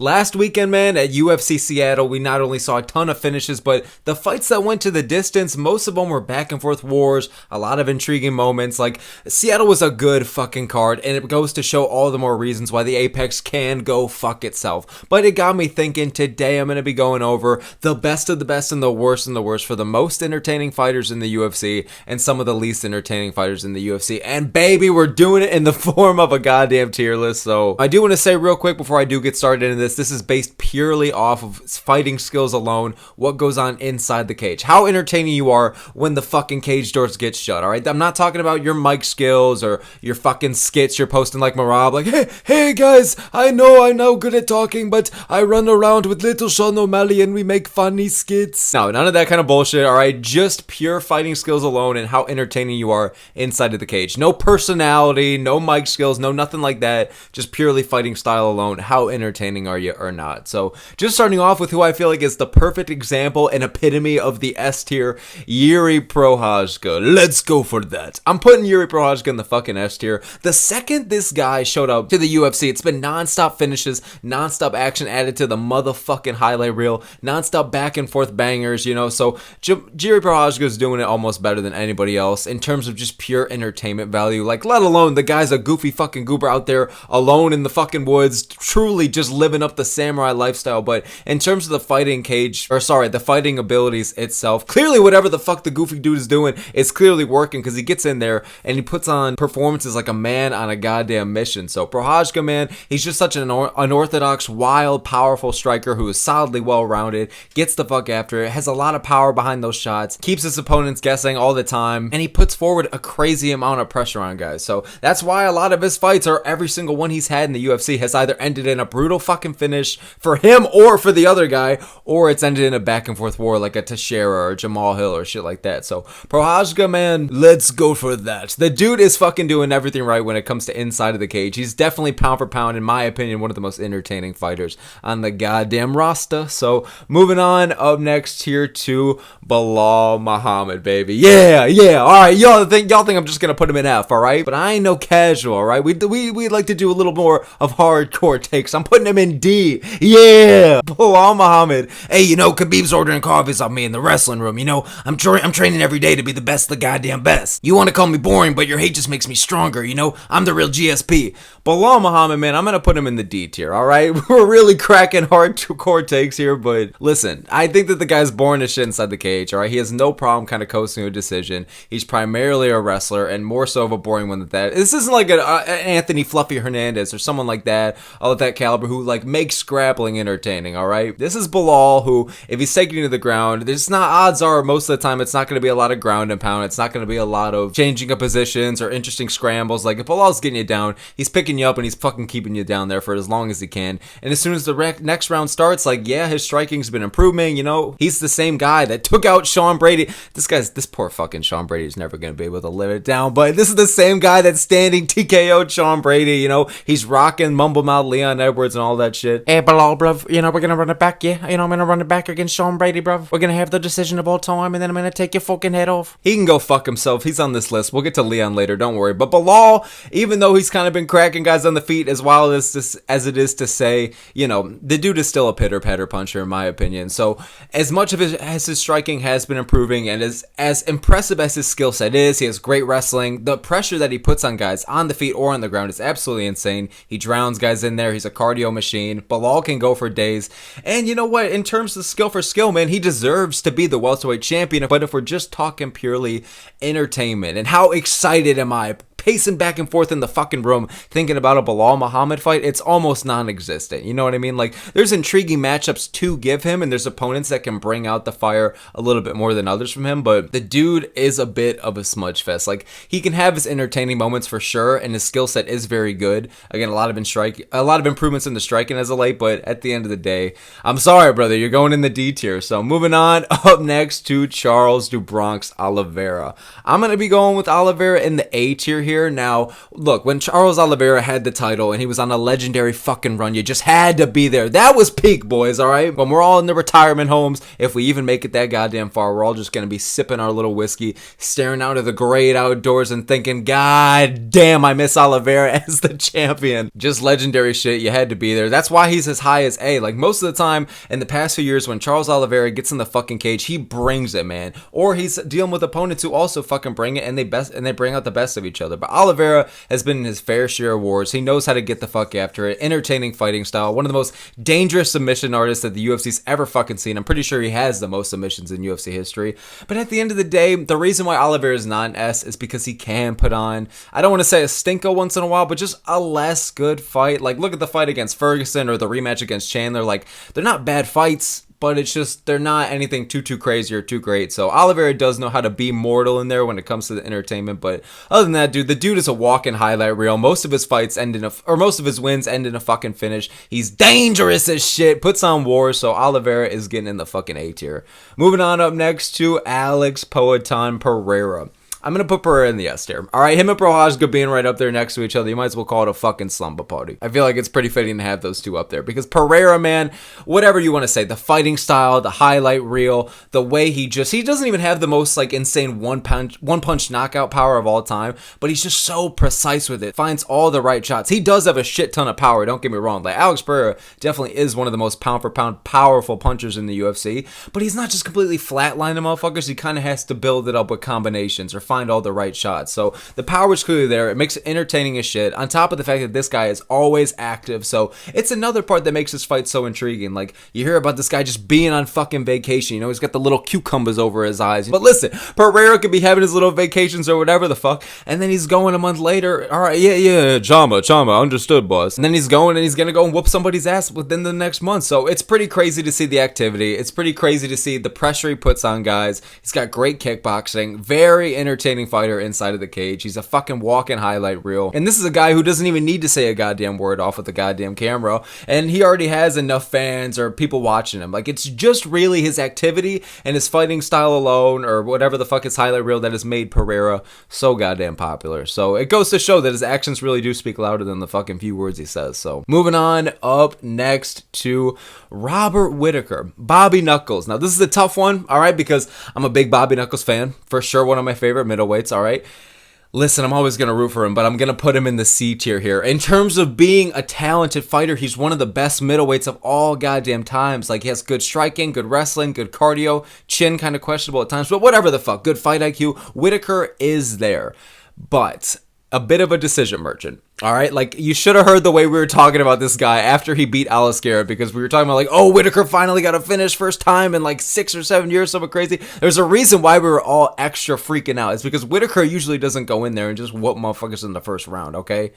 Last weekend, man, at UFC Seattle, we not only saw a ton of finishes, but the fights that went to the distance, most of them were back and forth wars, a lot of intriguing moments. Like, Seattle was a good fucking card, and it goes to show all the more reasons why the Apex can go fuck itself. But it got me thinking, today I'm going to be going over the best of the best and the worst for the most entertaining fighters in the UFC and some of the least entertaining fighters in the UFC. And baby, we're doing it in the form of a goddamn tier list. So I do want to say real quick before I do get started into this is based purely off of fighting skills alone, what goes on inside the cage, how entertaining you are when the fucking cage doors get shut, alright? I'm not talking about your mic skills or your fucking skits you're posting like Marab, like, hey guys, I know I'm not good at talking, but I run around with little Sean O'Malley and we make funny skits. No, none of that kind of bullshit, alright? Just pure fighting skills alone and how entertaining you are inside of the cage. No personality, no mic skills, no nothing like that. Just purely fighting style alone. How entertaining are you or not? So just starting off with who I feel like is the perfect example and epitome of the S tier, Yuri Prochazka. Let's go for that. I'm putting Yuri Prochazka in the fucking S tier. The second this guy showed up to the UFC, it's been non-stop finishes, non-stop action added to the motherfucking highlight reel, non-stop back and forth bangers, you know. So Yuri Prochazka is doing it almost better than anybody else in terms of just pure entertainment value. Like, let alone the guy's a goofy fucking goober out there alone in the fucking woods, truly just living up the samurai lifestyle. But in terms of the fighting cage, or sorry, the fighting abilities itself, clearly whatever the fuck the goofy dude is doing is clearly working, because he gets in there and he puts on performances like a man on a goddamn mission. So Prochazka, man, he's just such an unorthodox, wild, powerful striker who is solidly well-rounded, gets the fuck after it, has a lot of power behind those shots, keeps his opponents guessing all the time, and he puts forward a crazy amount of pressure on guys. So that's why a lot of his fights, or every single one he's had in the UFC, has either ended in a brutal fucking finish for him or for the other guy, or it's ended in a back and forth war like a Teixeira or Jamal Hill or shit like that. So Prochazka, man, let's go for that. The dude is fucking doing everything right when it comes to inside of the cage. He's definitely pound for pound, in my opinion, one of the most entertaining fighters on the goddamn roster. So moving on, up next here to Belal Muhammad, baby. Yeah, alright, y'all think I'm just gonna put him in F, alright? But I ain't no casual, alright? We like to do a little more of hardcore takes. I'm putting him in D. Yeah, Belal Muhammad. Hey, you know, Khabib's ordering coffees off me in the wrestling room. You know, I'm training every day to be the best of the goddamn best. You want to call me boring, but your hate just makes me stronger. You know, I'm the real GSP. Belal Muhammad, man, I'm gonna put him in the D tier. All right, we're really cracking hardcore takes here, but listen, I think that the guy's born to shit inside the cage. All right, he has no problem kind of coasting a decision. He's primarily a wrestler, and more so of a boring one than that. This isn't like an Anthony Fluffy Hernandez or someone like that, of that caliber, who like makes grappling entertaining. All right, this is Belal, who, if he's taking you to the ground, there's not, odds are most of the time it's not going to be a lot of ground and pound. It's not going to be a lot of changing of positions or interesting scrambles. Like, if Belal's getting you down, he's picking you up and he's fucking keeping you down there for as long as he can. And as soon as the next round starts, like, yeah, his striking's been improving. You know, he's the same guy that took out Sean Brady. This poor fucking Sean Brady is never going to be able to live it down. But this is the same guy that's standing TKO'd Sean Brady. You know, he's rocking mumble mouth Leon Edwards and all that shit. Hey, Belal, bruv, you know, we're going to run it back, yeah? You know, I'm going to run it back against Sean Brady, bruv. We're going to have the decision of all time, and then I'm going to take your fucking head off. He can go fuck himself. He's on this list. We'll get to Leon later, don't worry. But Belal, even though he's kind of been cracking guys on the feet, as wild as it is to say, you know, the dude is still a pitter-patter puncher, in my opinion. So as much of his striking has been improving, and as impressive as his skill set is, he has great wrestling. The pressure that he puts on guys on the feet or on the ground is absolutely insane. He drowns guys in there. He's a cardio machine. Belal can go for days. And you know what? In terms of skill for skill, man, he deserves to be the welterweight champion. But if we're just talking purely entertainment, and how excited am I pacing back and forth in the fucking room thinking about a Belal Muhammad fight, it's almost non-existent. You know what I mean? Like, there's intriguing matchups to give him, and there's opponents that can bring out the fire a little bit more than others from him, but the dude is a bit of a smudge fest. Like, he can have his entertaining moments for sure, and his skill set is very good. Again, a lot of improvements in the striking as of late, but at the end of the day, I'm sorry, brother, you're going in the D tier. So moving on, up next to Charles do Bronx Oliveira. I'm going to be going with Oliveira in the A tier here. here. Now, look, when Charles Oliveira had the title and he was on a legendary fucking run, you just had to be there. That was peak, boys, all right? When we're all in the retirement homes, if we even make it that goddamn far, we're all just going to be sipping our little whiskey, staring out of the great outdoors and thinking, God damn, I miss Oliveira as the champion. Just legendary shit. You had to be there. That's why he's as high as A. Like, most of the time in the past few years when Charles Oliveira gets in the fucking cage, he brings it, man. Or he's dealing with opponents who also fucking bring it, and they bring out the best of each other. But Oliveira has been in his fair share of wars. He knows how to get the fuck after it. Entertaining fighting style. One of the most dangerous submission artists that the UFC's ever fucking seen. I'm pretty sure he has the most submissions in UFC history. But at the end of the day, the reason why Oliveira is not an S is because he can put on, I don't want to say a stinko once in a while, but just a less good fight. Like, look at the fight against Ferguson or the rematch against Chandler. Like, they're not bad fights, but it's just, they're not anything too crazy or too great. So Oliveira does know how to be mortal in there when it comes to the entertainment. But other than that, dude, the dude is a walking highlight reel. Most of his fights end in most of his wins end in a fucking finish. He's dangerous as shit, puts on wars. So Oliveira is getting in the fucking A tier. Moving on up next to Alex Poatan Pereira. I'm going to put Pereira in the S tier. All right, him and Prochazka being right up there next to each other, you might as well call it a fucking slumber party. I feel like it's pretty fitting to have those two up there because Pereira, man, whatever you want to say, the fighting style, the highlight reel, the way he doesn't even have the most like insane one punch knockout power of all time, but he's just so precise with it, finds all the right shots. He does have a shit ton of power, don't get me wrong. Like, Alex Pereira definitely is one of the most pound for pound powerful punchers in the UFC, but he's not just completely flatlining the motherfuckers. He kind of has to build it up with combinations or find all the right shots. So the power is clearly there. It makes it entertaining as shit. On top of the fact that this guy is always active. So it's another part that makes this fight so intriguing. Like, you hear about this guy just being on fucking vacation. You know, he's got the little cucumbers over his eyes. But listen, Pereira could be having his little vacations or whatever the fuck. And then he's going a month later. All right, yeah, Chama, understood, boss. And then he's going and he's going to go and whoop somebody's ass within the next month. So it's pretty crazy to see the activity. It's pretty crazy to see the pressure he puts on guys. He's got great kickboxing. Very entertaining fighter inside of the cage. He's a fucking walking highlight reel. And this is a guy who doesn't even need to say a goddamn word off of the goddamn camera. And he already has enough fans or people watching him. Like, it's just really his activity and his fighting style alone or whatever the fuck his highlight reel that has made Pereira so goddamn popular. So it goes to show that his actions really do speak louder than the fucking few words he says. So moving on up next to Robert Whittaker. Bobby Knuckles. Now, this is a tough one, all right, because I'm a big Bobby Knuckles fan. For sure, one of my favorite middleweights, all right? Listen, I'm always going to root for him, but I'm going to put him in the C tier here. In terms of being a talented fighter, he's one of the best middleweights of all goddamn times. Like, he has good striking, good wrestling, good cardio, chin kind of questionable at times, but whatever the fuck, good fight IQ. Whittaker is there, but a bit of a decision merchant. All right, like, you should have heard the way we were talking about this guy after he beat Aliskerov, because we were talking about like, oh, Whittaker finally got a finish first time in like 6 or 7 years, something crazy. There's a reason why we were all extra freaking out. It's because Whittaker usually doesn't go in there and just whoop motherfuckers in the first round, okay?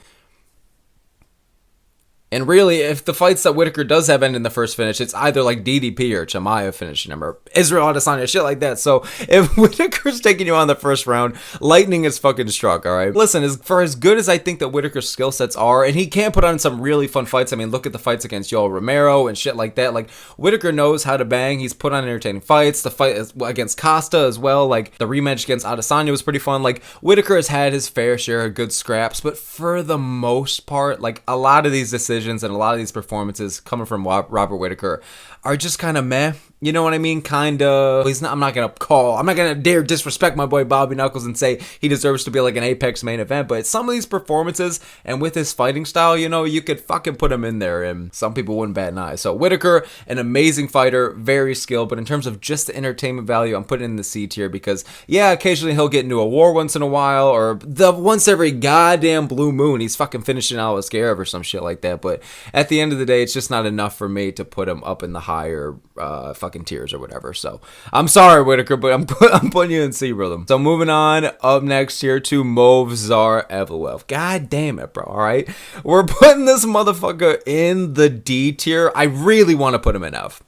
And really, if the fights that Whittaker does have end in the first finish, it's either like DDP or Chimaev finishing him, or Israel Adesanya, shit like that. So if Whittaker's taking you on the first round, lightning is fucking struck, all right? Listen, for as good as I think that Whittaker's skill sets are, and he can put on some really fun fights. I mean, look at the fights against Yoel Romero and shit like that. Like, Whittaker knows how to bang. He's put on entertaining fights. The fight against Costa as well, like the rematch against Adesanya was pretty fun. Like, Whittaker has had his fair share of good scraps, but for the most part, like, a lot of these decisions and a lot of these performances coming from Robert Whittaker are just kind of meh. You know what I mean? Kind of. I'm not going to dare disrespect my boy Bobby Knuckles and say he deserves to be like an Apex main event, but some of these performances and with his fighting style, you know, you could fucking put him in there and some people wouldn't bat an eye. So Whittaker, an amazing fighter, very skilled, but in terms of just the entertainment value, I'm putting in the C tier because, yeah, occasionally he'll get into a war once in a while, or the once every goddamn blue moon, he's fucking finishing Aliskerov or some shit like that, but at the end of the day, it's just not enough for me to put him up in the higher fucking tiers or whatever. So I'm sorry, Whittaker, but I'm putting you in C, brother. So moving on up next here to Movsar Evloev. God damn it, bro. All right, we're putting this motherfucker in the D tier. I really want to put him in F.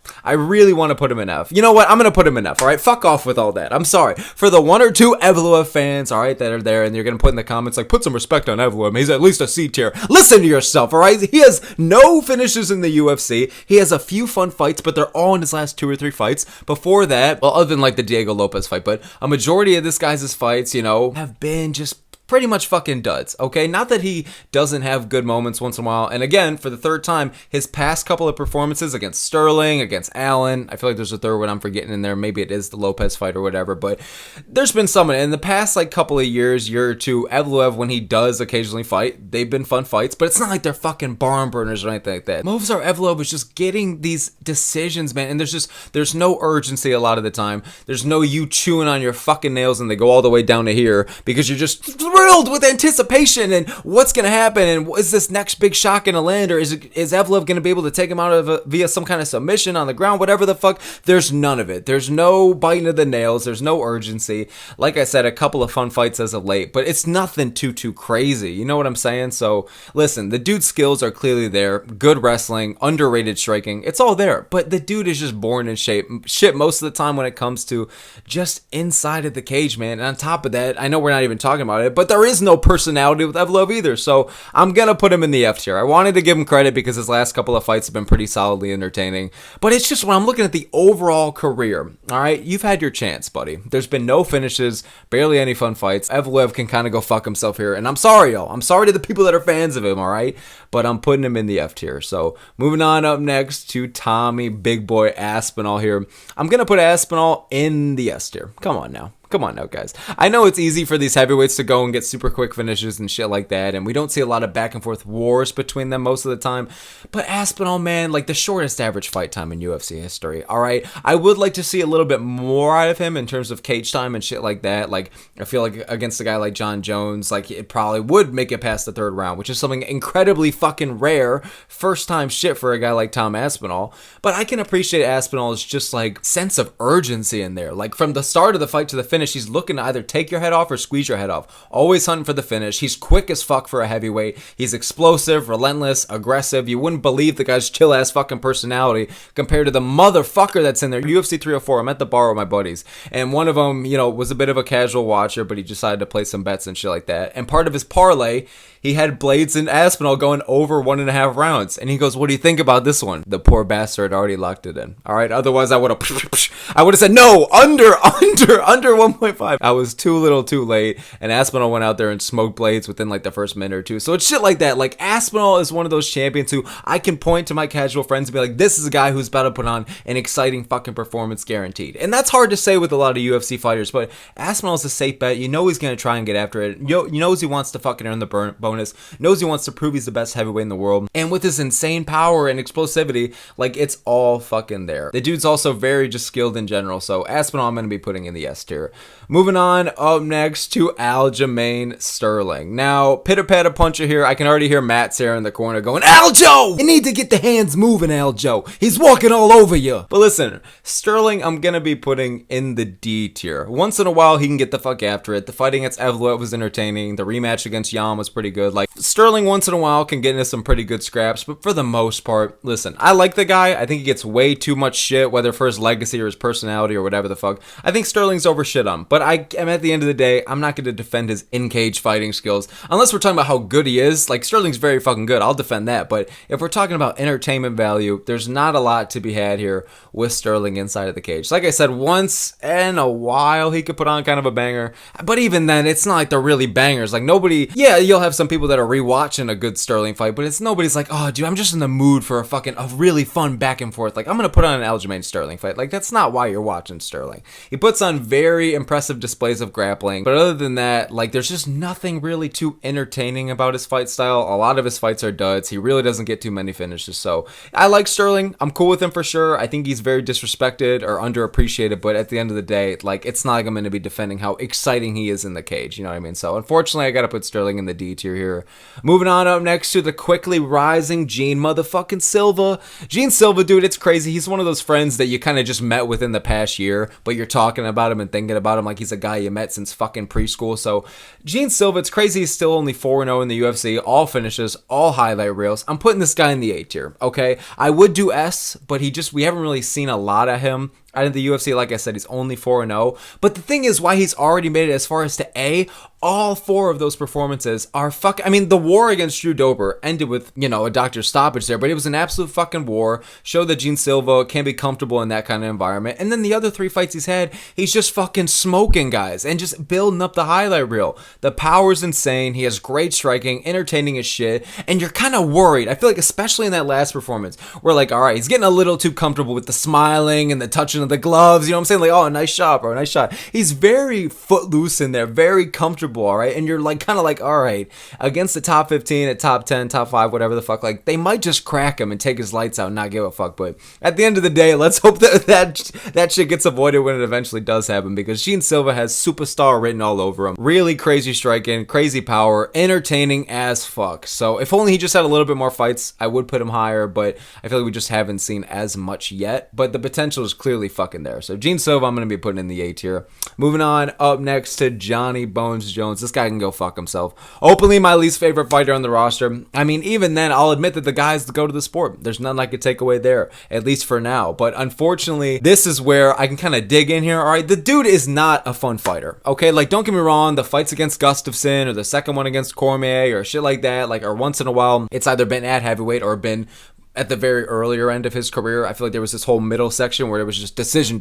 You know what? I'm gonna put him in F. All right, fuck off with all that. I'm sorry for the 1 or 2 Evloev fans, all right, that are there and you're gonna put in the comments like, put some respect on Evloev. He's at least a C tier. Listen to yourself, all right? He has no finishes in the UFC. He has a few fun fights, but they're all in his last 2 or 3 fights. Before that, well, other than like the Diego Lopes fight, but a majority of this guy's fights, you know, have been just pretty much fucking duds, okay? Not that he doesn't have good moments once in a while. And again, for the third time, his past couple of performances against Sterling, against Allen, I feel like there's a third one I'm forgetting in there. Maybe it is the Lopes fight or whatever, but there's been some in the past like couple of year or two. Evloev, when he does occasionally fight, they've been fun fights, but it's not like they're fucking barn burners or anything like that. Movsar Evloev is just getting these decisions, man, and there's no urgency a lot of the time. There's no you chewing on your fucking nails and they go all the way down to here because you're just thrilled with anticipation and what's gonna happen and is this next big shot gonna land, or is Evloev gonna be able to take him out of via some kind of submission on the ground, whatever the fuck. There's none of it. There's no biting of the nails. There's no urgency. Like I said, a couple of fun fights as of late, but it's nothing too crazy. You know what I'm saying? So listen, the dude's skills are clearly there. Good wrestling, underrated striking. It's all there, but the dude is just born in shape. Shit, most of the time when it comes to just inside of the cage, man. And on top of that, I know we're not even talking about it, but there is no personality with Evloev either. So I'm gonna put him in the F tier. I wanted to give him credit because his last couple of fights have been pretty solidly entertaining, but it's just when I'm looking at the overall career, all right, you've had your chance, buddy. There's been no finishes, barely any fun fights. Evloev can kind of go fuck himself here, and I'm sorry, y'all. I'm sorry to the people that are fans of him, all right, but I'm putting him in the F tier. So moving on up next to Tommy Big Boy Aspinall here. I'm gonna put Aspinall in the S tier. Come on now. Come on now, guys. I know it's easy for these heavyweights to go and get super quick finishes and shit like that, and we don't see a lot of back and forth wars between them most of the time, but Aspinall, man, like the shortest average fight time in UFC history, alright? I would like to see a little bit more out of him in terms of cage time and shit like that. Like, I feel like against a guy like John Jones, like, it probably would make it past the third round, which is something incredibly fucking rare, first time shit for a guy like Tom Aspinall, but I can appreciate Aspinall's just, like, sense of urgency in there. Like, from the start of the fight to the finish, he's looking to either take your head off or squeeze your head off. Always hunting for the finish. He's quick as fuck for a heavyweight. He's explosive, relentless, aggressive. You wouldn't believe the guy's chill ass fucking personality compared to the motherfucker that's in there. UFC 304, I'm at the bar with my buddies, and one of them, you know, was a bit of a casual watcher, but he decided to play some bets and shit like that. And part of his parlay, he had Blades and Aspinall going over 1.5 rounds. And he goes, what do you think about this one? The poor bastard already locked it in. All right. Otherwise, I would have said, no, under 1.5. I was too little too late. And Aspinall went out there and smoked Blades within like the first minute or two. So it's shit like that. Like, Aspinall is one of those champions who I can point to my casual friends and be like, this is a guy who's about to put on an exciting fucking performance guaranteed. And that's hard to say with a lot of UFC fighters, but Aspinall's a safe bet. You know he's going to try and get after it. You knows he wants to fucking earn the bonus. Knows he wants to prove he's the best heavyweight in the world. And with his insane power and explosivity, like, it's all fucking there. The dude's also very just skilled in general. So Aspinall, I'm going to be putting in the S tier. Moving on up next to Aljamain Sterling. Now, pitter-patter puncher here. I can already hear Matt Sarah in the corner going, Aljo! You need to get the hands moving, Aljo. He's walking all over you. But listen, Sterling, I'm going to be putting in the D tier. Once in a while, he can get the fuck after it. The fight against Evloev was entertaining. The rematch against Yan was pretty good. Like, Sterling once in a while can get into some pretty good scraps, but for the most part, listen, I like the guy. I think he gets way too much shit, whether for his legacy or his personality or whatever the fuck. I think Sterling's over shit on, but I am, at the end of the day, I'm not going to defend his in-cage fighting skills, unless we're talking about how good he is. Like, Sterling's very fucking good. I'll defend that, but if we're talking about entertainment value, there's not a lot to be had here with Sterling inside of the cage. Like I said, once in a while, he could put on kind of a banger, but even then, it's not like they're really bangers. Like, nobody, yeah, you'll have some people that are rewatching a good Sterling fight, but it's nobody's like, oh, dude, I'm just in the mood for a really fun back and forth. Like, I'm gonna put on an Aljamain Sterling fight. Like, that's not why you're watching Sterling. He puts on very impressive displays of grappling, but other than that, like, there's just nothing really too entertaining about his fight style. A lot of his fights are duds. He really doesn't get too many finishes. So I like Sterling. I'm cool with him for sure. I think he's very disrespected or underappreciated, but at the end of the day, like, it's not like I'm gonna be defending how exciting he is in the cage. You know what I mean? So unfortunately, I gotta put Sterling in the D tier here. Moving on up next to the quickly rising Gene motherfucking Silva. Gene Silva, dude, it's crazy. He's one of those friends that you kind of just met within the past year, but you're talking about him and thinking about him like he's a guy you met since fucking preschool. So Gene Silva, it's crazy he's still only 4-0 in the UFC, all finishes, all highlight reels. I'm putting this guy in the A tier, okay? I would do S, but we haven't really seen a lot of him out of the UFC. Like I said, he's only 4-0. But the thing is, why he's already made it as far as to A, all 4 of those performances are I mean, the war against Drew Dober ended with, a doctor's stoppage there, but it was an absolute fucking war. Showed that Gene Silva can be comfortable in that kind of environment. And then the other 3 fights he's had, he's just fucking smoking guys and just building up the highlight reel. The power's insane. He has great striking, entertaining as shit. And you're kind of worried. I feel like, especially in that last performance, we're like, all right, he's getting a little too comfortable with the smiling and the touching of the gloves. You know what I'm saying? Like, oh, nice shot, bro, nice shot. He's very footloose in there, very comfortable, all right? And you're like, kind of like, all right, against the top 15, at top 10, top 5, whatever the fuck, like, they might just crack him and take his lights out and not give a fuck. But at the end of the day, let's hope that shit gets avoided when it eventually does happen, because Gene Silva has superstar written all over him. Really crazy striking, crazy power, entertaining as fuck. So if only he just had a little bit more fights, I would put him higher, but I feel like we just haven't seen as much yet. But the potential is clearly fucking there. So Gene Silva, I'm going to be putting in the A tier. Moving on up next to Johnny Bones Jones. This guy can go fuck himself. Openly my least favorite fighter on the roster. I mean, even then, I'll admit that the guy's the go to the sport. There's nothing I could take away there, at least for now. But unfortunately, this is where I can kind of dig in here. All right, the dude is not a fun fighter. Okay, like, don't get me wrong, the fights against Gustafsson or the second one against Cormier or shit like that, like, or once in a while, it's either been at heavyweight or been at the very earlier end of his career. I feel like there was this whole middle section where it was just decision.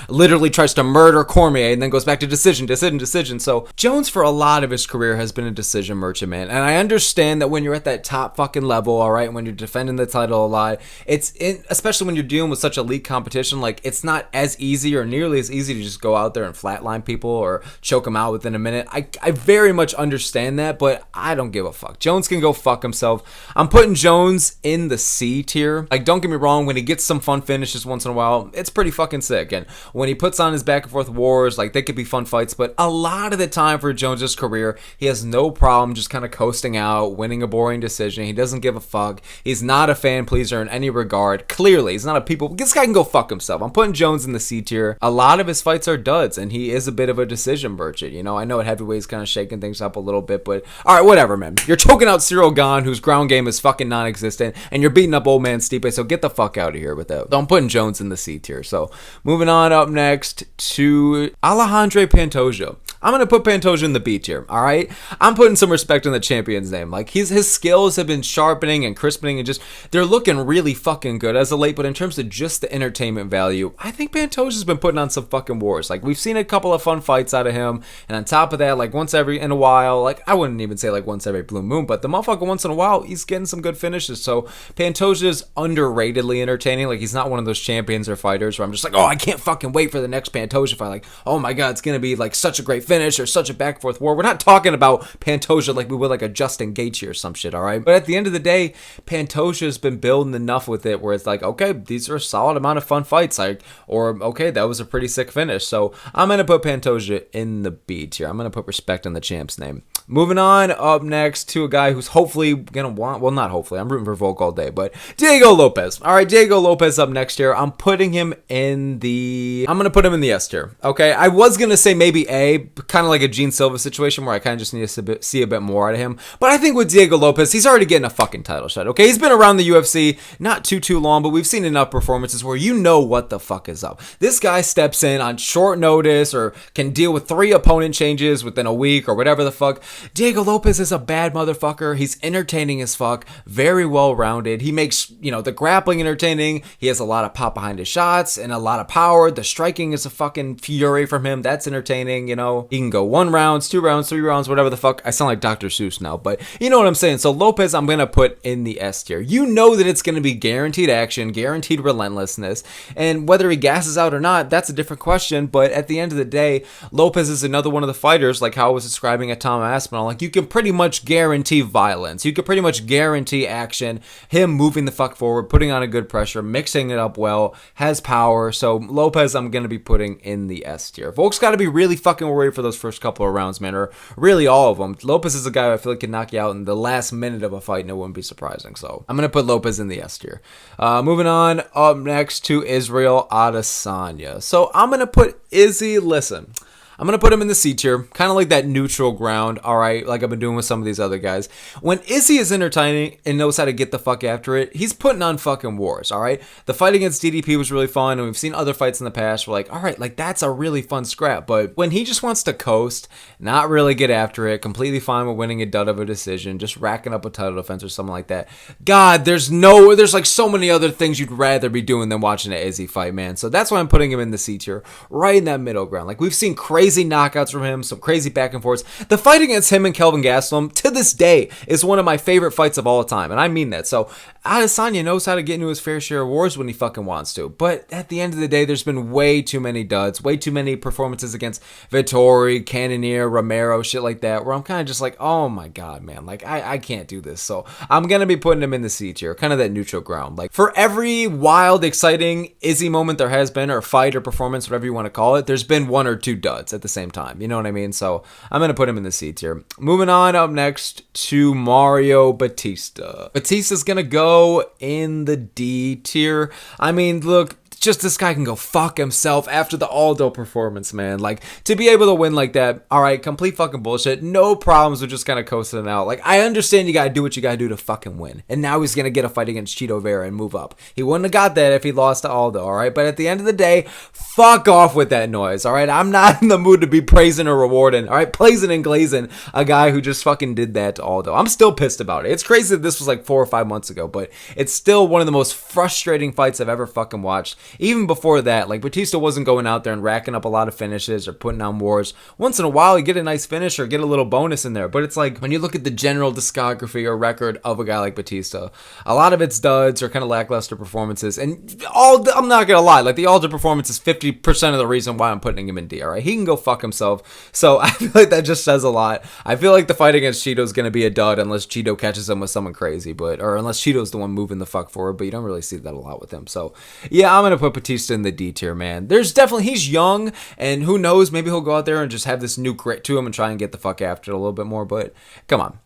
Literally tries to murder Cormier and then goes back to decision. So Jones, for a lot of his career, has been a decision merchant, man. And I understand that when you're at that top fucking level, all right, when you're defending the title a lot, especially when you're dealing with such elite competition, like, it's not as easy or nearly as easy to just go out there and flatline people or choke them out within a minute. I very much understand that, but I don't give a fuck. Jones can go fuck himself. I'm putting Jones in the C tier. Like, don't get me wrong, when he gets some fun finishes once in a while, it's pretty fucking sick. And when he puts on his back and forth wars, like, they could be fun fights, but a lot of the time for Jones's career, he has no problem just kind of coasting out, winning a boring decision. He doesn't give a fuck. He's not a fan pleaser in any regard. Clearly, he's not a people. This guy can go fuck himself. I'm putting Jones in the C tier. A lot of his fights are duds, and he is a bit of a decision merchant. I know at heavyweight's kind of shaking things up a little bit, but all right, whatever, man. You're choking out Cyril Gane, whose ground game is fucking non-existent, and you're beating up old man Stipe, so get the fuck out of here with that. I'm putting Jones in the C tier. So moving on up next to Alejandro Pantoja. I'm going to put Pantoja in the B tier, all right? I'm putting some respect on the champion's name. Like, his skills have been sharpening and crispening, and just, they're looking really fucking good as of late, but in terms of just the entertainment value, I think Pantoja's been putting on some fucking wars. Like, we've seen a couple of fun fights out of him, and on top of that, like, once every in a while, like, I wouldn't even say like once every blue moon, but the motherfucker once in a while, he's getting some good finishes. So Pantoja's underratedly entertaining. Like, he's not one of those champions or fighters where I'm just like, oh, I can't fucking wait for the next Pantoja fight. Like, oh my god, it's gonna be like such a great finish or such a back and forth war. We're not talking about Pantoja like we would like a Justin Gaethje or some shit, all right? But at the end of the day, Pantoja's been building enough with it where it's like, okay, these are a solid amount of fun fights, like, or okay, that was a pretty sick finish. So I'm gonna put Pantoja in the B tier. I'm gonna put respect on the champ's name. Moving on up next to a guy who's hopefully gonna want, well, not hopefully, I'm rooting for Volk all day, but Diego Lopes. All right, Diego Lopes up next here. I'm putting him in the, I'm gonna put him in the S tier. Okay, I was gonna say maybe A, kind of like a Gene Silva situation where I kind of just need to see a bit more out of him. But I think with Diego Lopes, he's already getting a fucking title shot. Okay, he's been around the UFC not too long, but we've seen enough performances where you know what the fuck is up. This guy steps in on short notice or can deal with 3 opponent changes within a week or whatever the fuck. Diego Lopes is a bad motherfucker. He's entertaining as fuck, very well rounded. He makes, the grappling entertaining. He has a lot of pop behind his shots and a lot of power. The striking is a fucking fury from him. That's entertaining. He can go 1 rounds, 2 rounds, 3 rounds, whatever the fuck. I sound like Dr. Seuss now, but you know what I'm saying. So Lopes, I'm going to put in the S tier. You know that it's going to be guaranteed action, guaranteed relentlessness, and whether he gasses out or not, that's a different question. But at the end of the day, Lopes is another one of the fighters, like how I was describing at Tom Aspinall. Like, you can pretty much guarantee violence. You can pretty much guarantee action. Him moving the fuck forward, putting on a good pressure, mixing it up well, has power. So Lopes, I'm going to be putting in the S tier. Folks got to be really fucking worried for those first couple of rounds, man, or really all of them. Lopes is a guy I feel like can knock you out in the last minute of a fight, and it wouldn't be surprising. So I'm going to put Lopes in the S tier. Moving on up next to Israel Adesanya. So I'm going to put Izzy, listen, I'm going to put him in the C tier, kind of like that neutral ground, all right, like I've been doing with some of these other guys. When Izzy is entertaining and knows how to get the fuck after it, he's putting on fucking wars, all right? The fight against DDP was really fun, and we've seen other fights in the past. We're like, all right, like that's a really fun scrap. But when he just wants to coast, not really get after it, completely fine with winning a dud of a decision, just racking up a title defense or something like that. God, there's like so many other things you'd rather be doing than watching an Izzy fight, man. So that's why I'm putting him in the C tier, right in that middle ground. Like we've seen crazy knockouts from him, some crazy back and forths. The fight against him and Kelvin Gastelum, to this day, is one of my favorite fights of all time, and I mean that. So Adesanya knows how to get into his fair share of wars when he fucking wants to, but at the end of the day, there's been way too many duds, way too many performances against Vettori, Cannonier, Romero, shit like that, where I'm kind of just like, oh my god, man, like I can't do this. So I'm gonna be putting him in the C tier, kind of that neutral ground. Like for every wild, exciting Izzy moment there has been, or fight or performance, whatever you want to call it, there's been one or two duds at the same time. You know what I mean? So I'm gonna put him in the C tier. Moving on up next to Mario Bautista. Bautista's gonna go in the D tier. I mean, look, just this guy can go fuck himself after the Aldo performance, man. Like, to be able to win like that, all right, complete fucking bullshit. No problems with just kind of coasting out. Like, I understand you gotta do what you gotta do to fucking win. And now he's gonna get a fight against Chito Vera and move up. He wouldn't have got that if he lost to Aldo, all right? But at the end of the day, fuck off with that noise, all right? I'm not in the mood to be praising or rewarding, all right? Praising and glazing a guy who just fucking did that to Aldo. I'm still pissed about it. It's crazy that this was like 4 or 5 months ago, but it's still one of the most frustrating fights I've ever fucking watched. Even before that, like, Bautista wasn't going out there and racking up a lot of finishes or putting on wars. Once in a while, you get a nice finish or get a little bonus in there. But it's like, when you look at the general discography or record of a guy like Bautista, a lot of it's duds or kind of lackluster performances. And I'm not going to lie, like, the Aldo performance is 50% of the reason why I'm putting him in D, all right? He can go fuck himself. So I feel like that just says a lot. I feel like the fight against Cheeto is going to be a dud unless Cheeto catches him with someone crazy, or unless Cheeto's the one moving the fuck forward, but you don't really see that a lot with him. So yeah, I'm going to put Bautista in the D tier, man. There's definitely, he's young, and who knows, maybe he'll go out there and just have this new grit to him and try and get the fuck after it a little bit more, but come on,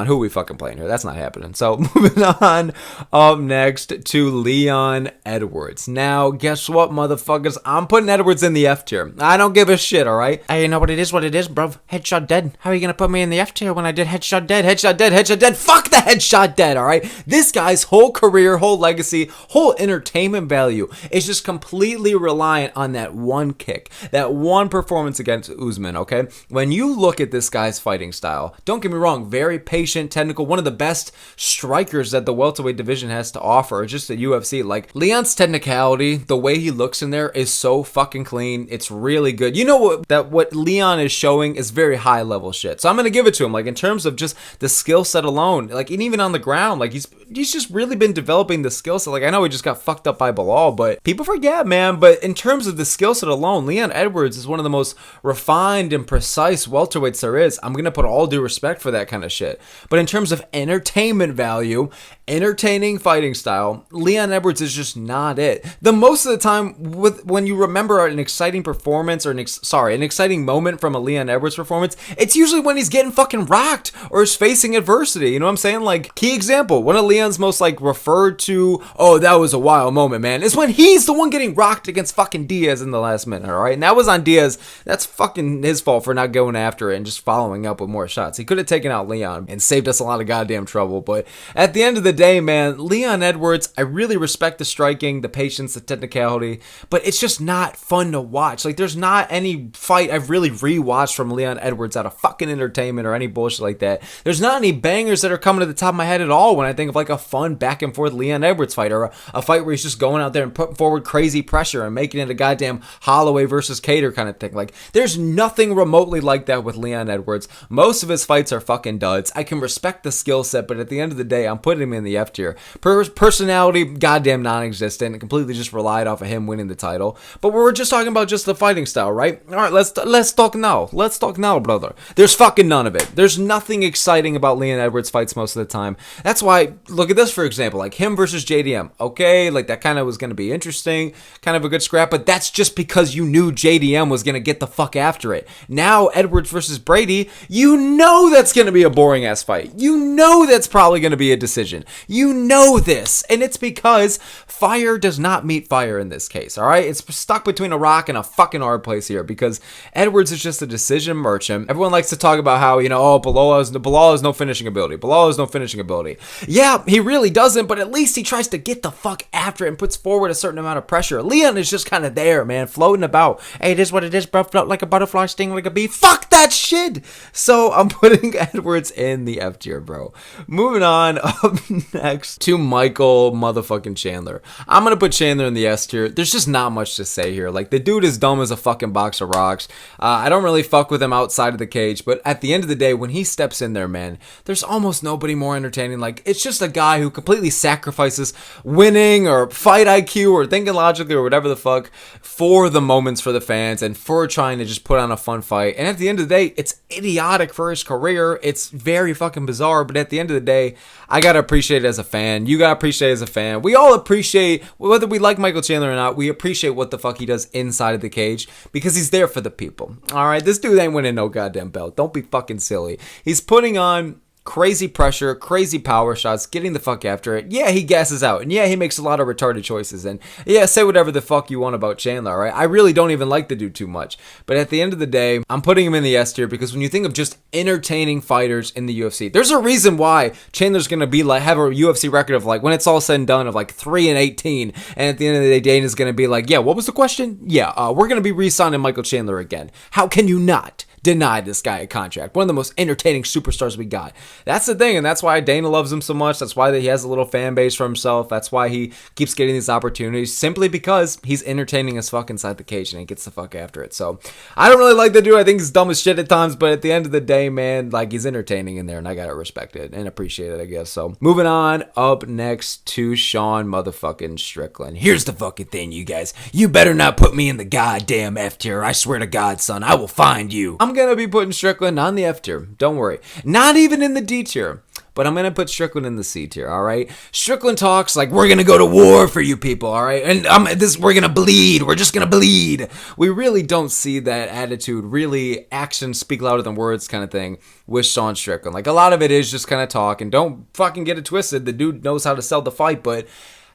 who are we fucking playing here? That's not happening. So moving on up next to Leon Edwards. Now, guess what, motherfuckers? I'm putting Edwards in the F tier. I don't give a shit, all right? You know what it is, bro. Headshot dead. How are you going to put me in the F tier when I did headshot dead? Headshot dead. Fuck the headshot dead, all right? This guy's whole career, whole legacy, whole entertainment value is just completely reliant on that one kick, that one performance against Usman, okay? When you look at this guy's fighting style, don't get me wrong, very patient, technical, one of the best strikers that the welterweight division has to offer, just the UFC. Like, Leon's technicality, the way he looks in there is so fucking clean. It's really good. You know what Leon is showing is very high level shit. So I'm going to give it to him. Like, in terms of just the skill set alone, like, and even on the ground, like, he's just really been developing the skill set. Like, I know he just got fucked up by Bilal, but people forget, man. But in terms of the skill set alone, Leon Edwards is one of the most refined and precise welterweights there is. I'm going to put all due respect for that kind of shit. But in terms of entertainment value, entertaining fighting style, Leon Edwards is just not it. The most of the time, when you remember an exciting performance or an exciting moment from a Leon Edwards performance, it's usually when he's getting fucking rocked or is facing adversity. You know what I'm saying? Like, key example, one of Leon's most like referred to, oh, that was a wild moment, man, is when he's the one getting rocked against fucking Diaz in the last minute, all right? And that was on Diaz. That's fucking his fault for not going after it and just following up with more shots. He could have taken out Leon and saved us a lot of goddamn trouble. But at the end of the day, man, Leon Edwards, I really respect the striking, the patience, the technicality, but it's just not fun to watch. Like, there's not any fight I've really rewatched from Leon Edwards out of fucking entertainment or any bullshit like that. There's not any bangers that are coming to the top of my head at all when I think of like a fun back and forth Leon Edwards fight, or a fight where he's just going out there and putting forward crazy pressure and making it a goddamn Holloway versus Cater kind of thing. Like, there's nothing remotely like that with Leon Edwards. Most of his fights are fucking duds. I can respect the skill set, but at the end of the day, I'm putting him in the F tier. Personality, goddamn non-existent. Completely just relied off of him winning the title. But we're just talking about just the fighting style, right? All right, let's talk now. Let's talk now, brother. There's fucking none of it. There's nothing exciting about Leon Edwards fights most of the time. That's why, look at this, for example, like him versus JDM. Okay, like that kind of was going to be interesting, kind of a good scrap, but that's just because you knew JDM was going to get the fuck after it. Now, Edwards versus Brady, you know that's going to be a boring ass fight. You know that's probably going to be a decision. You know this. And it's because fire does not meet fire in this case, all right? It's stuck between a rock and a fucking hard place here because Edwards is just a decision merchant. Everyone likes to talk about how, Bilal has no finishing ability. Bilal has no finishing ability. Yeah, he really doesn't, but at least he tries to get the fuck after it and puts forward a certain amount of pressure. Leon is just kind of there, man, floating about. Hey, it is what it is, bro. Float like a butterfly, sting like a bee. Fuck that shit! So I'm putting Edwards in the F tier, bro. Moving on, up next to Michael motherfucking Chandler. I'm gonna put Chandler in the S tier. There's just not much to say here. Like, the dude is dumb as a fucking box of rocks. I don't really fuck with him outside of the cage, but at the end of the day, when he steps in there, man, there's almost nobody more entertaining. Like, it's just a guy who completely sacrifices winning or fight IQ or thinking logically or whatever the fuck for the moments for the fans and for trying to just put on a fun fight. And at the end of the day, it's idiotic for his career. It's very fucking bizarre, but at the end of the day, I gotta appreciate it as a fan. You gotta appreciate it as a fan. We all appreciate, whether we like Michael Chandler or not, we appreciate what the fuck he does inside of the cage because he's there for the people. Alright, this dude ain't winning no goddamn belt. Don't be fucking silly. He's putting on crazy pressure, crazy power shots, getting the fuck after it. Yeah, he gasses out. And yeah, he makes a lot of retarded choices. And yeah, say whatever the fuck you want about Chandler, right? I really don't even like the dude too much. But at the end of the day, I'm putting him in the S tier because when you think of just entertaining fighters in the UFC, there's a reason why Chandler's going to be like, have a UFC record of like, when it's all said and done, of like 3-18. And at the end of the day, Dana's going to be like, yeah, what was the question? Yeah, we're going to be re-signing Michael Chandler again. How can you not deny this guy a contract? One of the most entertaining superstars we got. That's the thing, and that's why Dana loves him so much. That's why he has a little fan base for himself. That's why he keeps getting these opportunities, simply because he's entertaining as fuck inside the cage and he gets the fuck after it. So I don't really like the dude. I think he's dumb as shit at times, but at the end of the day, man, like, he's entertaining in there, and I gotta respect it and appreciate it, I guess. So moving on, up next to Sean motherfucking Strickland. Here's the fucking thing, you guys. You better not put me in the goddamn F tier. I swear to God, son, I will find you. I'm gonna be putting Strickland on the F tier. Don't worry. Not even in the D tier. But I'm going to put Strickland in the C tier, all right? Strickland talks like, we're going to go to war for you people, all right? And we're going to bleed. We're just going to bleed. We really don't see that attitude, really actions speak louder than words kind of thing with Sean Strickland. Like, a lot of it is just kind of talk, and don't fucking get it twisted. The dude knows how to sell the fight, but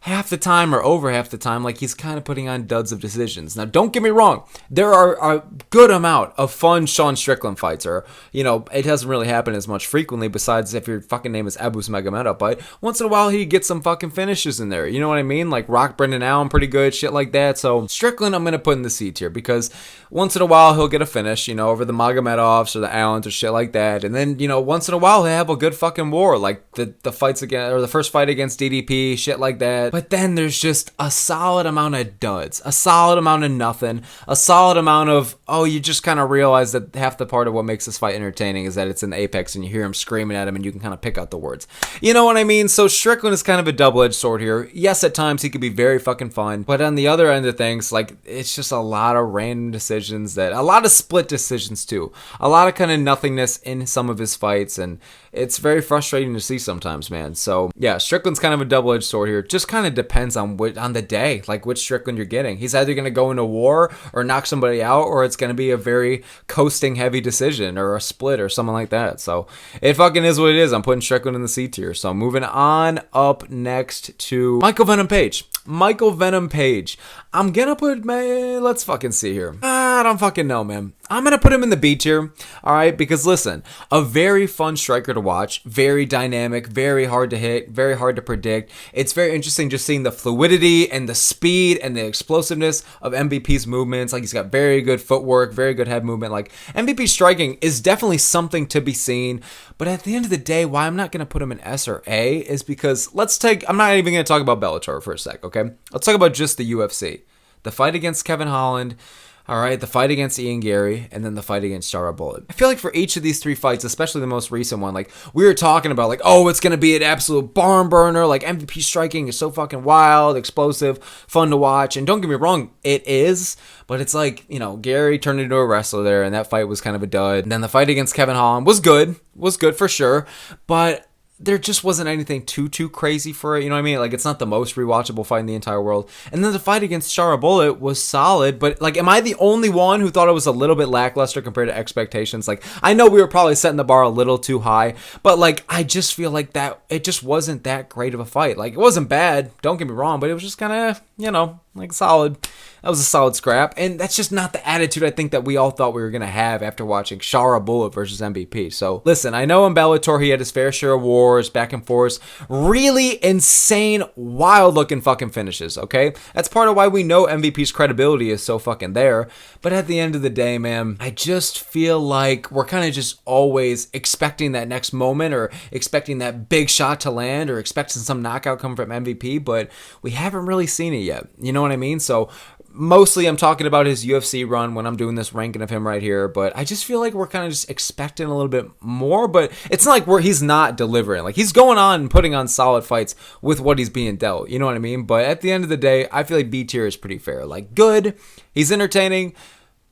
half the time or over half the time, like, he's kind of putting on duds of decisions. Now, don't get me wrong. There are a good amount of fun Sean Strickland fights, or, it doesn't really happen as much frequently besides if your fucking name is Abus Magomedov, but once in a while he gets some fucking finishes in there. You know what I mean? Like Rock Brendan Allen, pretty good, shit like that. So Strickland, I'm going to put in the C tier because once in a while he'll get a finish, over the Magomedovs or the Allens or shit like that. And then, once in a while he'll have a good fucking war, like the fights against, or the first fight against DDP, shit like that. But then there's just a solid amount of duds, a solid amount of nothing, a solid amount of, you just kind of realize that half the part of what makes this fight entertaining is that it's in the apex and you hear him screaming at him and you can kind of pick out the words. You know what I mean? So Strickland is kind of a double-edged sword here. Yes, at times he could be very fucking fun, but on the other end of things, like, it's just a lot of random decisions, a lot of split decisions too. A lot of kind of nothingness in some of his fights, and it's very frustrating to see sometimes, man. So yeah, Strickland's kind of a double-edged sword here. Just kind of depends on the day, like which Strickland you're getting. He's either going to go into war or knock somebody out, or it's going to be a very coasting heavy decision or a split or something like that. So it fucking is what it is. I'm putting Strickland in the C tier. So moving on, up next to Michael Venom Page. Michael Venom Page. I'm gonna put, man, let's fucking see here. I don't fucking know, man. I'm gonna put him in the B tier, alright? Because listen, a very fun striker to watch, very dynamic, very hard to hit, very hard to predict. It's very interesting just seeing the fluidity and the speed and the explosiveness of MVP's movements. Like, he's got very good footwork, very good head movement. Like, MVP striking is definitely something to be seen. But at the end of the day, why I'm not gonna put him in S or A is because I'm not even gonna talk about Bellator for a sec, okay? Let's talk about just the UFC. The fight against Kevin Holland, all right, the fight against Ian Gary, and then the fight against Shara Bullet. I feel like for each of these three fights, especially the most recent one, like, we were talking about, like, it's going to be an absolute barn burner. Like, MVP striking is so fucking wild, explosive, fun to watch. And don't get me wrong, it is. But it's like, Gary turned into a wrestler there, and that fight was kind of a dud. And then the fight against Kevin Holland was good for sure. But there just wasn't anything too crazy for it, you know what I mean? Like, it's not the most rewatchable fight in the entire world. And then the fight against Shara was solid, but like, am I the only one who thought it was a little bit lackluster compared to expectations? Like, I know we were probably setting the bar a little too high, but like, I just feel like that it just wasn't that great of a fight. Like, it wasn't bad, don't get me wrong, but it was just kind of, like solid. That was a solid scrap, and that's just not the attitude I think that we all thought we were going to have after watching Shara versus MVP. So, listen, I know in Bellator he had his fair share of wars, back and forth, really insane, wild-looking fucking finishes, okay? That's part of why we know MVP's credibility is so fucking there, but at the end of the day, man, I just feel like we're kind of just always expecting that next moment or expecting that big shot to land or expecting some knockout coming from MVP, but we haven't really seen it yet. You know what I mean? So, mostly I'm talking about his UFC run when I'm doing this ranking of him right here, but I just feel like we're kind of just expecting a little bit more, but it's not like he's not delivering. Like, he's going on and putting on solid fights with what he's being dealt, you know what I mean? But at the end of the day, I feel like B tier is pretty fair. Like, good, he's entertaining,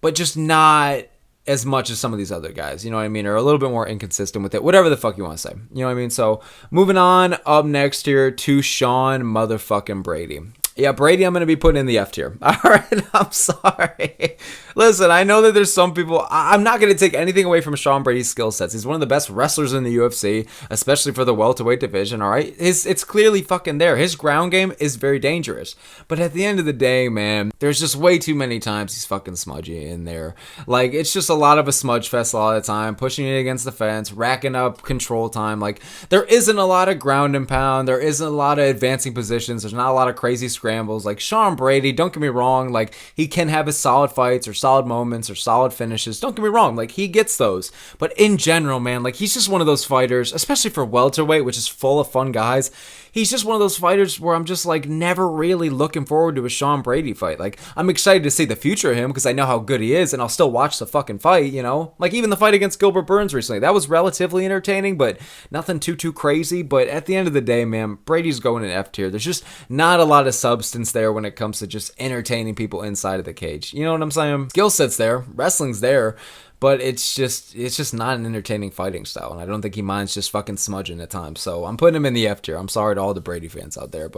but just not as much as some of these other guys, you know what I mean? Or a little bit more inconsistent with it, whatever the fuck you want to say, you know what I mean? So, moving on, up next here to Sean motherfucking Brady. Yeah, Brady, I'm going to be putting in the F tier. All right, I'm sorry. Listen, I know that there's some people, I'm not going to take anything away from Sean Brady's skill sets. He's one of the best wrestlers in the UFC, especially for the welterweight division, all right? It's clearly fucking there. His ground game is very dangerous. But at the end of the day, man, there's just way too many times he's fucking smudgy in there. Like, it's just a lot of a smudge fest a lot of the time, pushing it against the fence, racking up control time. Like, there isn't a lot of ground and pound. There isn't a lot of advancing positions. There's not a lot of crazy scrambles. Like, Sean Brady, don't get me wrong, like, he can have his solid fights or solid moments or solid finishes. Don't get me wrong, like, he gets those. But in general, man, like, he's just one of those fighters, especially for welterweight, which is full of fun guys. He's just one of those fighters where I'm just, like, never really looking forward to a Sean Brady fight. Like, I'm excited to see the future of him because I know how good he is, and I'll still watch the fucking fight, you know? Like, even the fight against Gilbert Burns recently, that was relatively entertaining, but nothing too crazy. But at the end of the day, man, Brady's going in F tier. There's just not a lot of substance there when it comes to just entertaining people inside of the cage. You know what I'm saying? Skill set's there, wrestling's there, but it's just not an entertaining fighting style, and I don't think he minds just fucking smudging at times. So I'm putting him in the F tier. I'm sorry to all the Brady fans out there,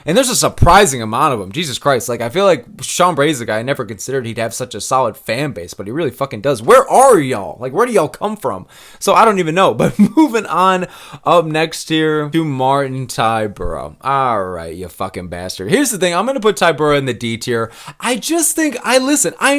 and there's a surprising amount of them. Jesus Christ, like, I feel like Sean Brady's a guy I never considered he'd have such a solid fan base, but he really fucking does. Where are y'all? Like, where do y'all come from? So I don't even know. But moving on, up next here to Martin Tybura. All right, you fucking bastard. Here's the thing. I'm gonna put Tybura in the D tier. I just think I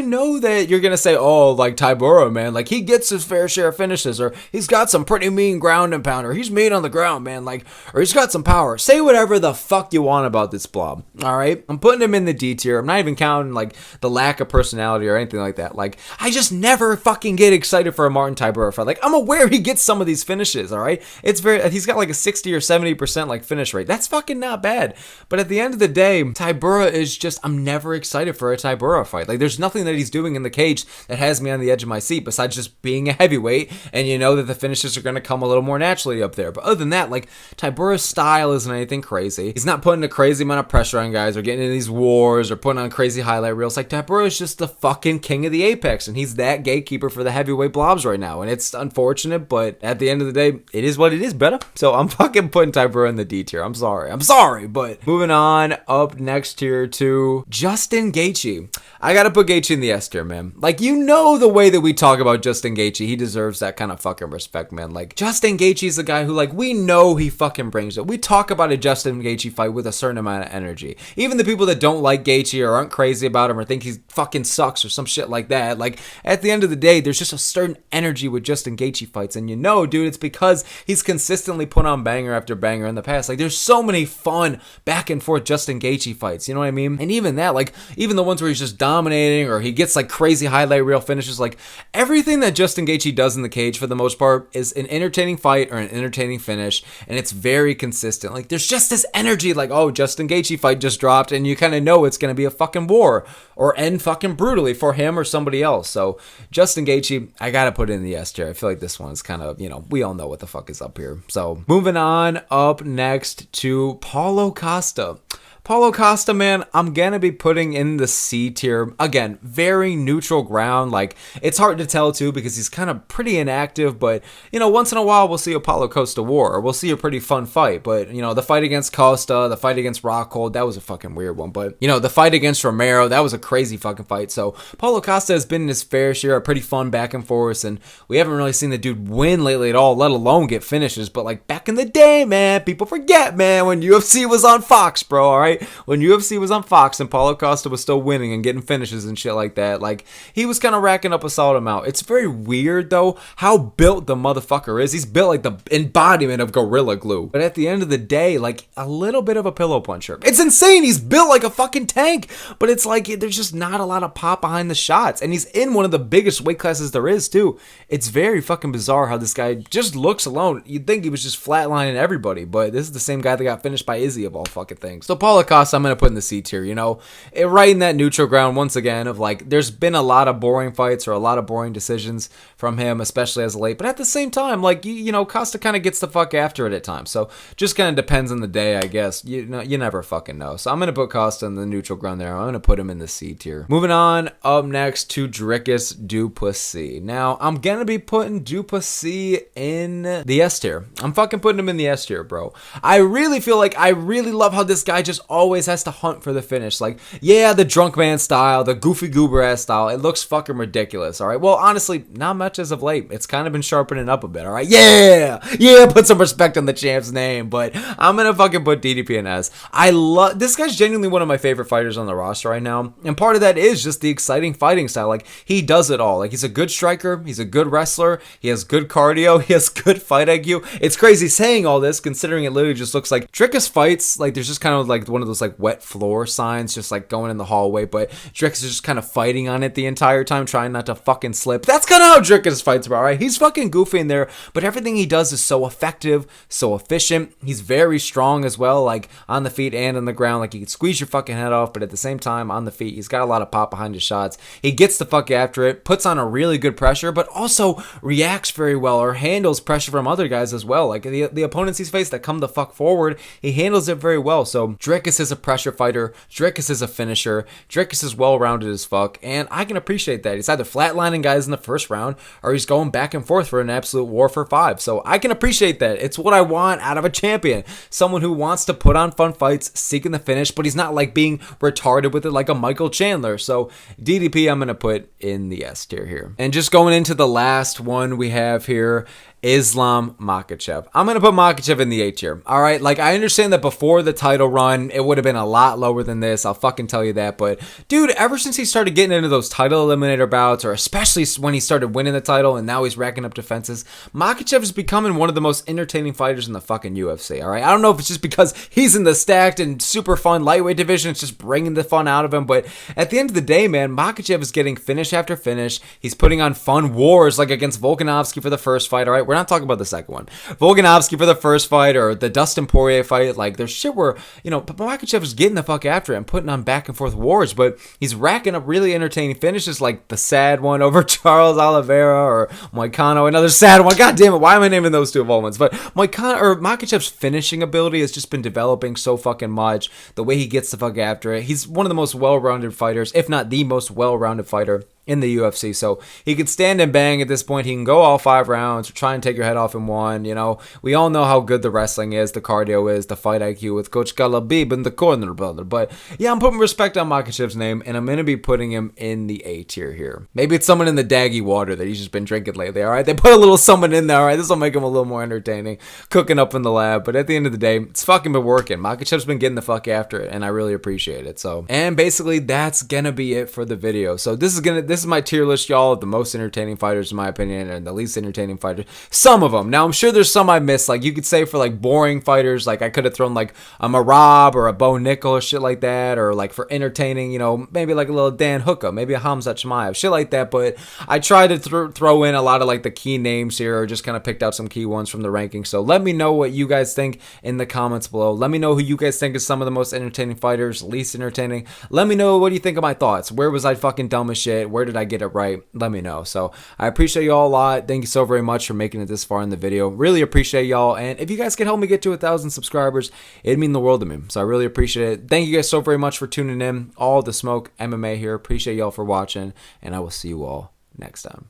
know that you're gonna say, oh, like, Tybura, man, like, he gets his fair share of finishes, or he's got some pretty mean ground and pound, or he's mean on the ground, man, like, or he's got some power. Say whatever the fuck you want about this blob, all right? I'm putting him in the D tier. I'm not even counting, like, the lack of personality or anything like that. Like, I just never fucking get excited for a Martin Tybura fight. Like, I'm aware he gets some of these finishes, all right? He's got like a 60 or 70% like finish rate. That's fucking not bad. But at the end of the day, Tybura is just, I'm never excited for a Tybura fight. Like, there's nothing that he's doing in the cage that has me on the edge of my seat besides just being a heavyweight, and you know that the finishes are going to come a little more naturally up there. But other than that, like, Tybura's style isn't anything crazy. He's not putting a crazy amount of pressure on guys or getting in these wars or putting on crazy highlight reels. Like, Tybura is just the fucking king of the apex, and he's that gatekeeper for the heavyweight blobs right now, and it's unfortunate, but at the end of the day, it is what it is, better. So I'm fucking putting Tybura in the D tier. I'm sorry, but moving on, up next here to Justin Gaethje. I gotta put Gaethje in the S tier, man. Like, you know the way that we talk about Justin Gaethje, he deserves that kind of fucking respect, man. Like, Justin Gaethje is a guy who, like, we know he fucking brings it. We talk about a Justin Gaethje fight with a certain amount of energy. Even the people that don't like Gaethje or aren't crazy about him or think he fucking sucks or some shit like that, like, at the end of the day, there's just a certain energy with Justin Gaethje fights, and you know, dude, it's because he's consistently put on banger after banger in the past. Like, there's so many fun back and forth Justin Gaethje fights, you know what I mean? And even that, like, even the ones where he's just dominating or he gets like crazy highlight reel finishes, like, everything that Justin Gaethje does in the cage for the most part is an entertaining fight or an entertaining finish, and it's very consistent. Like, there's just this energy, like, oh, Justin Gaethje fight just dropped, and you kind of know it's going to be a fucking war or end fucking brutally for him or somebody else. So Justin Gaethje, I gotta put it in the S tier. I feel like this one's kind of, you know, we all know what the fuck is up here. So moving on, up next to Paulo Costa. Paulo Costa, man, I'm gonna be putting in the C tier. Again, very neutral ground. Like, it's hard to tell too because he's kind of pretty inactive, but you know, once in a while we'll see a Paulo Costa war, or we'll see a pretty fun fight. But you know, the fight against Costa, the fight against Rockhold, that was a fucking weird one. But you know, the fight against Romero, that was a crazy fucking fight. So Paulo Costa has been in his fair share of pretty fun back and forth, and we haven't really seen the dude win lately at all, let alone get finishes. But like back in the day, man, people forget, man, when UFC was on Fox, bro, alright? When UFC was on Fox and Paulo Costa was still winning and getting finishes and shit like that, like, he was kind of racking up a solid amount. It's very weird, though, how built the motherfucker is. He's built like the embodiment of Gorilla Glue. But at the end of the day, like, a little bit of a pillow puncher. It's insane. He's built like a fucking tank, but it's like there's just not a lot of pop behind the shots. And he's in one of the biggest weight classes there is, too. It's very fucking bizarre how this guy just looks alone. You'd think he was just flatlining everybody, but this is the same guy that got finished by Izzy of all fucking things. So Paulo Costa, I'm going to put in the C tier, you know, right in that neutral ground once again of like, there's been a lot of boring fights or a lot of boring decisions from him, especially as of late, but at the same time, like, you know, Costa kind of gets the fuck after it at times, so just kind of depends on the day, I guess. You know, you never fucking know. So I'm going to put Costa in the neutral ground there. I'm going to put him in the C tier. Moving on, up next to Dricus du Plessis. Now, I'm going to be putting du Plessis in the S tier. I'm fucking putting him in the S tier, bro. I really feel like I really love how this guy just always has to hunt for the finish. Like, yeah, the drunk man style, the goofy goober ass style, it looks fucking ridiculous, all right? Well, honestly, not much as of late. It's kind of been sharpening up a bit, all right? Yeah, put some respect on the champ's name, but I'm gonna fucking put DDP in S. I love, this guy's genuinely one of my favorite fighters on the roster right now, and part of that is just the exciting fighting style. Like, he does it all. Like, he's a good striker, he's a good wrestler, he has good cardio, he has good fight IQ. It's crazy saying all this, considering it literally just looks like Dricus fights, like, there's just kind of like one of those like wet floor signs just like going in the hallway, but Dricus is just kind of fighting on it the entire time, trying not to fucking slip. That's kind of how Dricus fights, bro, right? He's fucking goofy in there, but everything he does is so effective, so efficient. He's very strong as well, like on the feet and on the ground. Like, he can squeeze your fucking head off, but at the same time on the feet, he's got a lot of pop behind his shots. He gets the fuck after it, puts on a really good pressure, but also reacts very well or handles pressure from other guys as well. Like, the opponents he's faced that come the fuck forward, he handles it very well. So Dricus is a pressure fighter, Dricus is a finisher, Dricus is well-rounded as fuck, and I can appreciate that. He's either flatlining guys in the first round, or he's going back and forth for an absolute war for 5. So I can appreciate that. It's what I want out of a champion. Someone who wants to put on fun fights, seeking the finish, but he's not like being retarded with it like a Michael Chandler. So DDP, I'm going to put in the S tier here. And just going into the last one we have here, Islam Makhachev. I'm going to put Makhachev in the A tier. All right. Like, I understand that before the title run, it would have been a lot lower than this. I'll fucking tell you that. But dude, ever since he started getting into those title eliminator bouts, or especially when he started winning the title and now he's racking up defenses, Makhachev is becoming one of the most entertaining fighters in the fucking UFC. All right. I don't know if it's just because he's in the stacked and super fun lightweight division. It's just bringing the fun out of him. But at the end of the day, man, Makhachev is getting finish after finish. He's putting on fun wars, like against Volkanovski for the first fight. All right. We're not talking about the second one. Volkanovski for the first fight, or the Dustin Poirier fight. Like, there's shit where, you know, Makhachev is getting the fuck after it and putting on back and forth wars, but he's racking up really entertaining finishes, like the sad one over Charles Oliveira, or Moicano, another sad one. God damn it, why am I naming those two of all ones? But Makhachev's finishing ability has just been developing so fucking much. The way he gets the fuck after it. He's one of the most well-rounded fighters, if not the most well-rounded fighter in the UFC. So he can stand and bang at this point. He can go all 5 rounds or try and take your head off in one. You know, we all know how good the wrestling is, the cardio is, the fight IQ with Coach Galabib in the corner, brother. But yeah, I'm putting respect on Makhachev's name, and I'm going to be putting him in the A tier here. Maybe it's someone in the daggy water that he's just been drinking lately, all right? They put a little someone in there, all right? This will make him a little more entertaining, cooking up in the lab. But at the end of the day, it's fucking been working. Makhachev's been getting the fuck after it, and I really appreciate it. So, and basically, that's going to be it for the video. So this is my tier list, y'all, of the most entertaining fighters in my opinion, and the least entertaining fighters. Some of them. Now, I'm sure there's some I missed. Like, you could say for like boring fighters, like I could have thrown like a Marab or a Bo Nickel or shit like that, or like for entertaining, you know, maybe like a little Dan Hooker, maybe a Hamzat Chimaev, shit like that. But I tried to throw in a lot of like the key names here, or just kind of picked out some key ones from the rankings. So let me know what you guys think in the comments below. Let me know who you guys think is some of the most entertaining fighters, least entertaining. Let me know what do you think of my thoughts. Where was I fucking dumb as shit? Where did I get it right? Let me know. So I appreciate y'all a lot. Thank you so very much for making it this far in the video. Really appreciate y'all. And if you guys can help me get to 1,000 subscribers, it'd mean the world to me. So I really appreciate it. Thank you guys so very much for tuning in. All the Smoke MMA here. Appreciate y'all for watching, and I will see you all next time.